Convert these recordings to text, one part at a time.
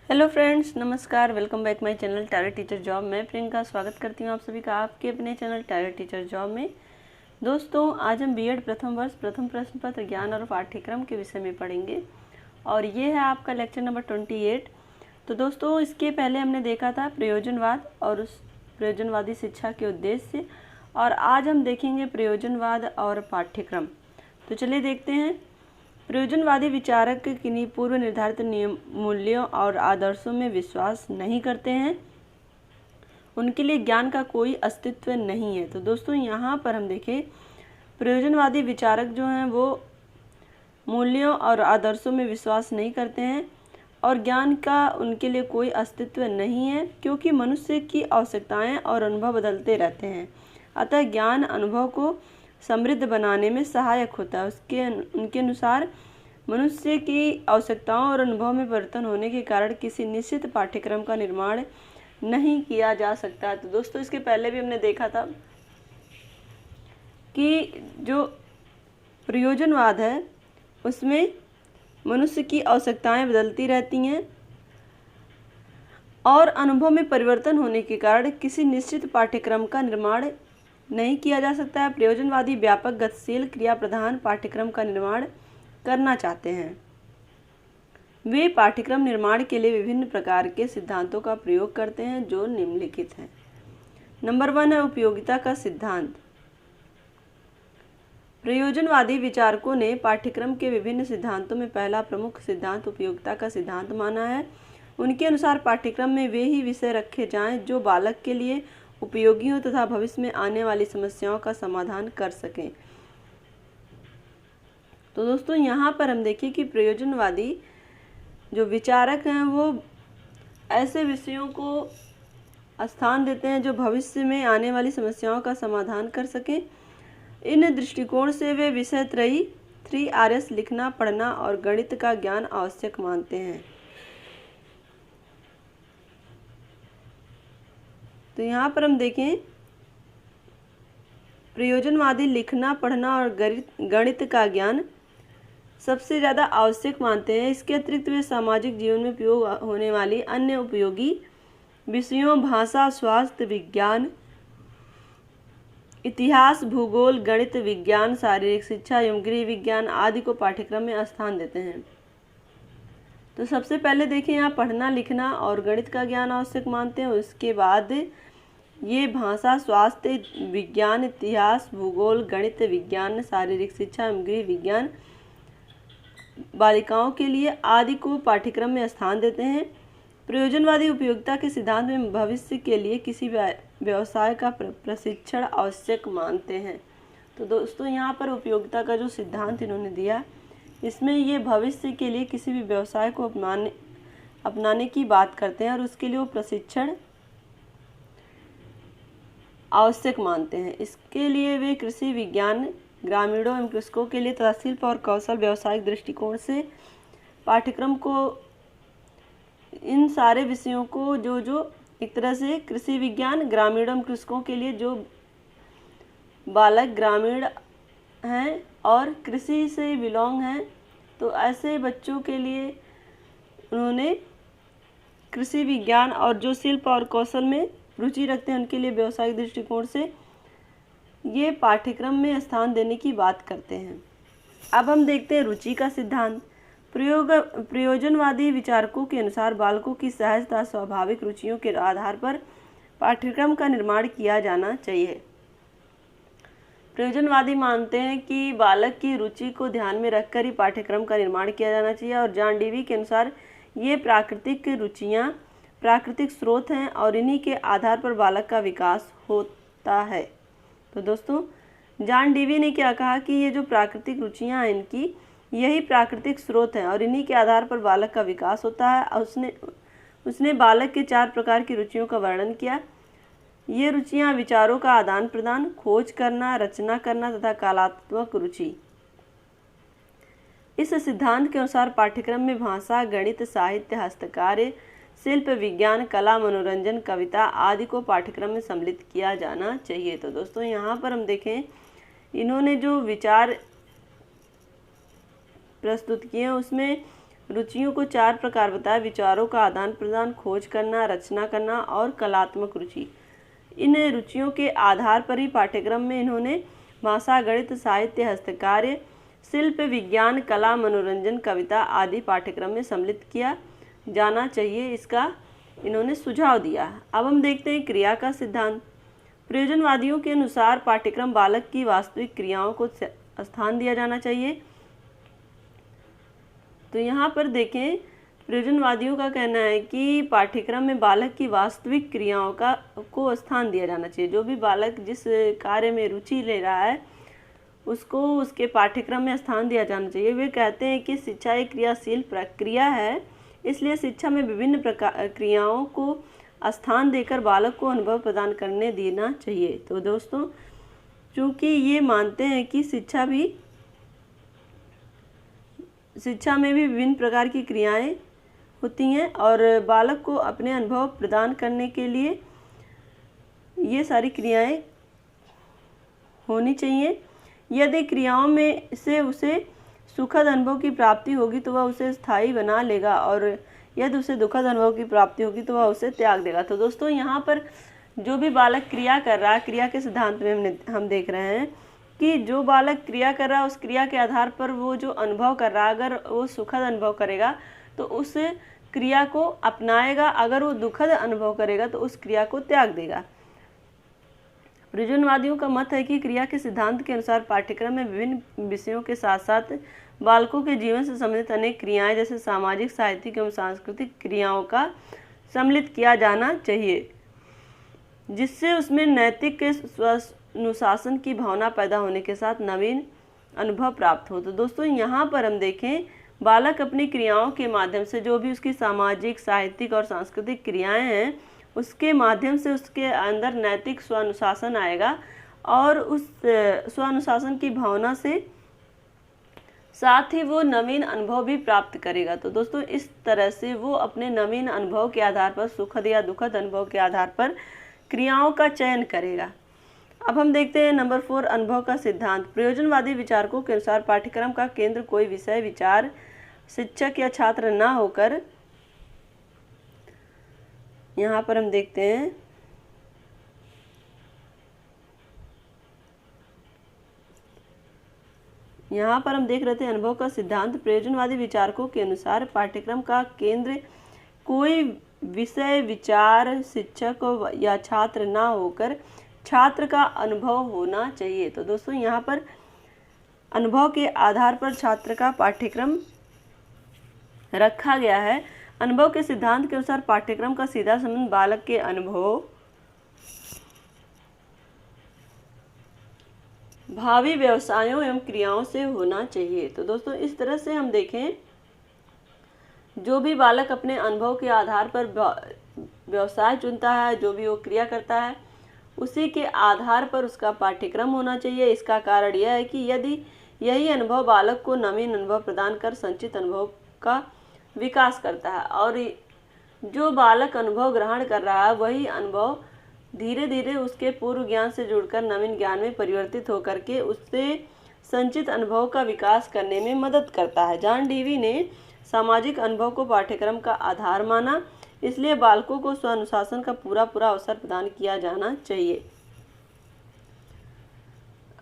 Hello friends, नमस्कार। Welcome back my channel talent teacher job. मैं प्रियंका स्वागत करती हूँ आप सभी का आपके अपने चैनल टैलेंट टीचर जॉब में। दोस्तों, आज हम बीएड प्रथम वर्ष प्रथम प्रश्न पत्र ज्ञान और पाठ्यक्रम के विषय में पढ़ेंगे और ये है आपका लेक्चर नंबर 28। तो दोस्तों, इसके पहले हमने देखा था प्रयोजनवाद और उस प्रयोजनवादी शिक्षा के उद्देश्य, और आज हम देखेंगे प्रयोजनवाद और पाठ्यक्रम। तो चलिए देखते हैं। प्रयोजनवादी विचारक किन्हीं पूर्व निर्धारित नियम, मूल्यों और आदर्शों में विश्वास नहीं करते हैं। उनके लिए ज्ञान का कोई अस्तित्व नहीं है। तो दोस्तों, यहाँ पर हम देखें, प्रयोजनवादी विचारक जो हैं वो मूल्यों और आदर्शों में विश्वास नहीं करते हैं और ज्ञान का उनके लिए कोई अस्तित्व नहीं है, क्योंकि मनुष्य की आवश्यकताएं और अनुभव बदलते रहते हैं। अतः ज्ञान अनुभव को समृद्ध बनाने में सहायक होता है। उनके अनुसार मनुष्य की आवश्यकताओं और अनुभव में परिवर्तन होने के कारण किसी निश्चित पाठ्यक्रम का निर्माण नहीं किया जा सकता। तो दोस्तों, इसके पहले भी हमने देखा था कि जो प्रयोजनवाद है उसमें मनुष्य की आवश्यकताएं बदलती रहती हैं और अनुभव में परिवर्तन होने के कारण किसी निश्चित पाठ्यक्रम का निर्माण नहीं किया जा सकता है। प्रयोजनवादी व्यापक, गतिशील, क्रिया प्रधान पाठ्यक्रम का निर्माण करना चाहते हैं। वे पाठ्यक्रम निर्माण के लिए विभिन्न प्रकार के सिद्धांतों का प्रयोग करते हैं जो निम्नलिखित हैं। नंबर 1 है उपयोगिता का सिद्धांत। प्रयोजनवादी विचारकों ने पाठ्यक्रम के विभिन्न सिद्धांतों में पहला प्रमुख सिद्धांत उपयोगिता का सिद्धांत माना है। उनके अनुसार पाठ्यक्रम में वे ही विषय रखे जाएं जो बालक के लिए उपयोगी हो तथा भविष्य में आने वाली समस्याओं का समाधान कर सकें। तो दोस्तों, यहाँ पर हम देखिए कि प्रयोजनवादी जो विचारक हैं वो ऐसे विषयों को स्थान देते हैं जो भविष्य में आने वाली समस्याओं का समाधान कर सकें। इन दृष्टिकोण से वे विषय त्रयी 3 Rs लिखना, पढ़ना और गणित का ज्ञान आवश्यक मानते हैं। तो यहाँ पर हम देखें, प्रयोजनवादी लिखना, पढ़ना और गणित का ज्ञान सबसे ज़्यादा आवश्यक मानते हैं। इसके अतिरिक्त वे सामाजिक जीवन में उपयोग होने वाली अन्य उपयोगी विषयों भाषा, स्वास्थ्य विज्ञान, इतिहास, भूगोल, गणित, विज्ञान, शारीरिक शिक्षा एवं गृह विज्ञान आदि को पाठ्यक्रम में स्थान देते हैं। तो सबसे पहले देखें, यहाँ पढ़ना, लिखना और गणित का ज्ञान आवश्यक मानते हैं। उसके बाद ये भाषा, स्वास्थ्य विज्ञान, इतिहास, भूगोल, गणित, विज्ञान, शारीरिक शिक्षा एवं गृह विज्ञान बालिकाओं के लिए आदि को पाठ्यक्रम में स्थान देते हैं। प्रयोजनवादी उपयोगिता के सिद्धांत में भविष्य के लिए किसी व्यवसाय का प्रशिक्षण आवश्यक मानते हैं। तो दोस्तों, यहाँ पर उपयोगिता का जो सिद्धांत इन्होंने दिया, इसमें ये भविष्य के लिए किसी भी व्यवसाय को अपनाने की बात करते हैं और उसके लिए वो प्रशिक्षण आवश्यक मानते हैं। इसके लिए वे कृषि विज्ञान, ग्रामीणों एवं कृषकों के लिए तथा शिल्प और कौशल व्यावसायिक दृष्टिकोण से पाठ्यक्रम को, इन सारे विषयों को जो एक तरह से कृषि विज्ञान, ग्रामीण एवं कृषकों के लिए जो बालक ग्रामीण हैं और कृषि से बिलोंग हैं, तो ऐसे बच्चों के लिए उन्होंने कृषि विज्ञान, और जो शिल्प और कौशल में रुचि रखते हैं उनके लिए व्यावसायिक दृष्टिकोण से ये पाठ्यक्रम में स्थान देने की बात करते हैं। अब हम देखते हैं रुचि का सिद्धांत। प्रयोजनवादी विचारकों के अनुसार बालकों की सहजता, स्वाभाविक रुचियों के आधार पर पाठ्यक्रम का निर्माण किया जाना चाहिए। प्रयोजनवादी मानते हैं कि बालक की रुचि को ध्यान में रखकर ही पाठ्यक्रम का निर्माण किया जाना चाहिए और जॉन डीवी के अनुसार ये प्राकृतिक रुचियाँ प्राकृतिक स्रोत हैं और इन्हीं के आधार पर बालक का विकास होता है। तो दोस्तों, जॉन डीवी ने क्या कहा कि ये जो प्राकृतिक रुचियाँ हैं इनकी, यही प्राकृतिक स्रोत हैं और इन्हीं के आधार पर बालक का विकास होता है। उसने बालक के 4 प्रकार की रुचियों का वर्णन किया। ये रुचियाँ विचारों का आदान प्रदान, खोज करना, रचना करना तथा कलात्मक रुचि। इस सिद्धांत के अनुसार पाठ्यक्रम में भाषा, गणित, साहित्य, हस्तकार्य, शिल्प, विज्ञान, कला, मनोरंजन, कविता आदि को पाठ्यक्रम में सम्मिलित किया जाना चाहिए। तो दोस्तों, यहाँ पर हम देखें, इन्होंने जो विचार प्रस्तुत किए हैं उसमें रुचियों को 4 प्रकार बताया: विचारों का आदान प्रदान, खोज करना, रचना करना और कलात्मक रुचि। इन रुचियों के आधार पर ही पाठ्यक्रम में इन्होंने भाषा, गणित, साहित्य, हस्तकार्य, शिल्प, विज्ञान, कला, मनोरंजन, कविता आदि पाठ्यक्रम में सम्मिलित किया जाना चाहिए, इसका इन्होंने सुझाव दिया। अब हम देखते हैं क्रिया का सिद्धांत। प्रयोजनवादियों के अनुसार पाठ्यक्रम बालक की वास्तविक क्रियाओं को स्थान दिया जाना चाहिए। तो यहाँ पर देखें, प्रयोजनवादियों का कहना है कि पाठ्यक्रम में बालक की वास्तविक क्रियाओं को स्थान दिया जाना चाहिए। जो भी बालक जिस कार्य में रुचि ले रहा है उसको उसके पाठ्यक्रम में स्थान दिया जाना चाहिए। वे कहते हैं कि शिक्षा एक क्रियाशील प्रक्रिया है, इसलिए शिक्षा में विभिन्न प्रकार क्रियाओं को स्थान देकर बालक को अनुभव प्रदान करने देना चाहिए। तो दोस्तों, चूँकि ये मानते हैं कि शिक्षा में भी विभिन्न प्रकार की क्रियाएं होती हैं और बालक को अपने अनुभव प्रदान करने के लिए ये सारी क्रियाएं होनी चाहिए। यदि क्रियाओं में से उसे सुखद अनुभव की प्राप्ति होगी तो वह उसे स्थायी बना लेगा और यदि उसे दुखद अनुभव की प्राप्ति होगी तो वह उसे त्याग देगा। तो दोस्तों, यहाँ पर जो भी बालक क्रिया कर रहा है, क्रिया के सिद्धांत में हम देख रहे हैं कि जो बालक क्रिया कर रहा है उस क्रिया के आधार पर वो जो अनुभव कर रहा है, अगर वो सुखद अनुभव करेगा तो उस क्रिया को अपनाएगा, अगर वो दुखद अनुभव करेगा तो उस क्रिया को त्याग देगा। प्रयोजनवादियों का मत है कि क्रिया के सिद्धांत के अनुसार पाठ्यक्रम में विभिन्न विषयों के साथ साथ बालकों के जीवन से संबंधित अनेक क्रियाएं जैसे सामाजिक, साहित्यिक एवं सांस्कृतिक क्रियाओं का सम्मिलित किया जाना चाहिए, जिससे उसमें नैतिक अनुशासन की भावना पैदा होने के साथ नवीन अनुभव प्राप्त हो। तो दोस्तों, यहाँ पर हम देखें, बालक अपनी क्रियाओं के माध्यम से जो भी उसकी सामाजिक, साहित्यिक और सांस्कृतिक क्रियाएं हैं उसके माध्यम से उसके अंदर नैतिक स्वानुशासन आएगा और उस स्वानुशासन की भावना से साथ ही वो नवीन अनुभव भी प्राप्त करेगा। तो दोस्तों, इस तरह से वो अपने नवीन अनुभव के आधार पर, सुखद या दुखद अनुभव के आधार पर क्रियाओं का चयन करेगा। अब हम देखते हैं नंबर 4, अनुभव का सिद्धांत। प्रयोजनवादी विचारकों के अनुसार पाठ्यक्रम का केंद्र कोई विषय, विचार, शिक्षक या छात्र न होकर, यहाँ पर हम देखते हैं यहाँ पर हम देख रहे थे अनुभव का सिद्धांत। प्रयोजनवादी विचारकों के अनुसार पाठ्यक्रम का केंद्र कोई विषय, विचार, शिक्षक या छात्र ना होकर छात्र का अनुभव होना चाहिए। तो दोस्तों, यहाँ पर अनुभव के आधार पर छात्र का पाठ्यक्रम रखा गया है। अनुभव के सिद्धांत के अनुसार पाठ्यक्रम का सीधा संबंध बालक के अनुभव, भावी व्यवसायों एवं क्रियाओं से होना चाहिए। तो दोस्तों, इस तरह से हम देखें, जो भी बालक अपने अनुभव के आधार पर व्यवसाय चुनता है, जो भी वो क्रिया करता है, उसी के आधार पर उसका पाठ्यक्रम होना चाहिए। इसका कारण यह है कि यदि यही अनुभव बालक को नवीन अनुभव प्रदान कर संचित अनुभव का विकास करता है और जो बालक अनुभव ग्रहण कर रहा है वही अनुभव धीरे धीरे उसके पूर्व ज्ञान से जुड़कर नवीन ज्ञान में परिवर्तित होकर के उससे संचित अनुभव का विकास करने में मदद करता है। जॉन डीवी ने सामाजिक अनुभव को पाठ्यक्रम का आधार माना, इसलिए बालकों को स्वानुशासन का पूरा अवसर प्रदान किया जाना चाहिए।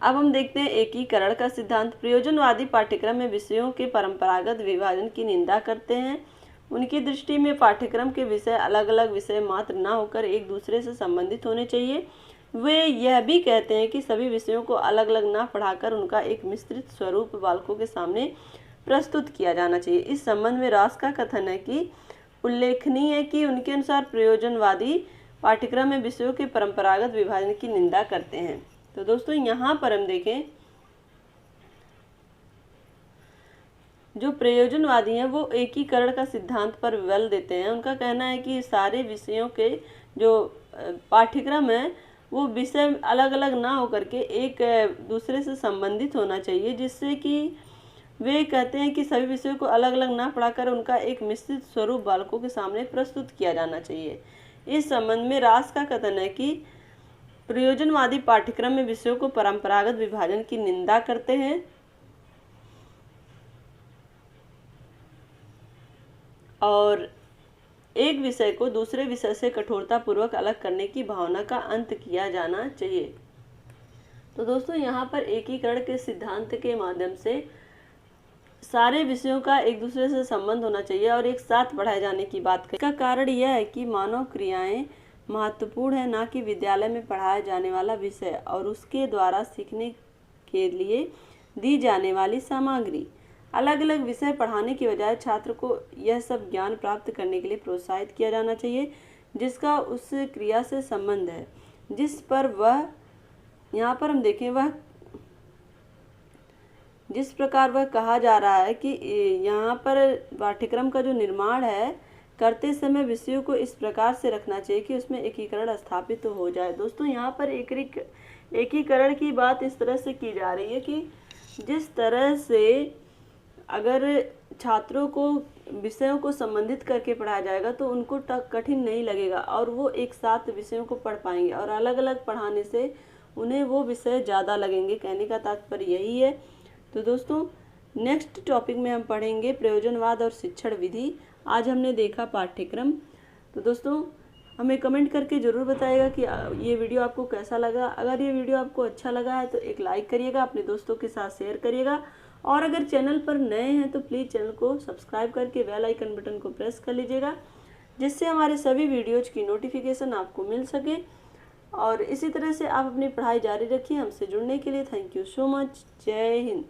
अब हम देखते हैं एकीकरण का सिद्धांत। प्रयोजनवादी पाठ्यक्रम में विषयों के परंपरागत विभाजन की निंदा करते हैं। उनकी दृष्टि में पाठ्यक्रम के विषय अलग अलग विषय मात्र न होकर एक दूसरे से संबंधित होने चाहिए। वे यह भी कहते हैं कि सभी विषयों को अलग अलग न पढ़ाकर उनका एक मिश्रित स्वरूप बालकों के सामने प्रस्तुत किया जाना चाहिए। इस संबंध में रास का कथन है कि उल्लेखनीय है कि उनके अनुसार प्रयोजनवादी पाठ्यक्रम में विषयों के परंपरागत विभाजन की निंदा करते हैं। तो दोस्तों, यहाँ पर हम देखें, जो प्रयोजनवादी हैं वो एकीकरण का सिद्धांत पर बल देते हैं। उनका कहना है कि सारे विषयों के जो पाठ्यक्रम है वो विषय अलग अलग ना होकर के एक दूसरे से संबंधित होना चाहिए, जिससे कि वे कहते हैं कि सभी विषयों को अलग अलग ना पढ़ाकर उनका एक मिश्रित स्वरूप बालकों के सामने प्रस्तुत किया जाना चाहिए। इस संबंध में रास का कथन है कि प्रयोजनवादी पाठ्यक्रम में विषयों को परंपरागत विभाजन की निंदा करते हैं और एक विषय को दूसरे विषय से कठोरतापूर्वक अलग करने की भावना का अंत किया जाना चाहिए। तो दोस्तों यहाँ पर एकीकरण के सिद्धांत के माध्यम से सारे विषयों का एक दूसरे से संबंध होना चाहिए और एक साथ पढ़ाए जाने की बात करें। इसका कारण यह है कि मानव क्रियाएं महत्वपूर्ण है, ना कि विद्यालय में पढ़ाया जाने वाला विषय और उसके द्वारा सीखने के लिए दी जाने वाली सामग्री। अलग अलग विषय पढ़ाने की बजाय छात्र को यह सब ज्ञान प्राप्त करने के लिए प्रोत्साहित किया जाना चाहिए जिसका उस क्रिया से संबंध है, जिस पर वह, यहाँ पर हम देखें, वह जिस प्रकार वह कहा जा रहा है कि यहाँ पर पाठ्यक्रम का जो निर्माण है करते समय विषयों को इस प्रकार से रखना चाहिए कि उसमें एकीकरण स्थापित हो जाए। दोस्तों यहाँ पर एकीकरण की बात इस तरह से की जा रही है कि जिस तरह से अगर छात्रों को विषयों को संबंधित करके पढ़ाया जाएगा तो उनको कठिन नहीं लगेगा और वो एक साथ विषयों को पढ़ पाएंगे, और अलग अलग पढ़ाने से उन्हें वो विषय ज़्यादा लगेंगे। कहने का तात्पर्य यही है। तो दोस्तों नेक्स्ट टॉपिक में हम पढ़ेंगे प्रयोजनवाद और शिक्षण विधि। आज हमने देखा पाठ्यक्रम। तो दोस्तों हमें कमेंट करके ज़रूर बताइएगा कि ये वीडियो आपको कैसा लगा। अगर ये वीडियो आपको अच्छा लगा है तो एक लाइक करिएगा, अपने दोस्तों के साथ शेयर करिएगा, और अगर चैनल पर नए हैं तो प्लीज़ चैनल को सब्सक्राइब करके बेल आइकन बटन को प्रेस कर लीजिएगा, जिससे हमारे सभी वीडियोज़ की नोटिफिकेशन आपको मिल सके। और इसी तरह से आप अपनी पढ़ाई जारी रखिए। हमसे जुड़ने के लिए थैंक यू सो मच। जय हिंद।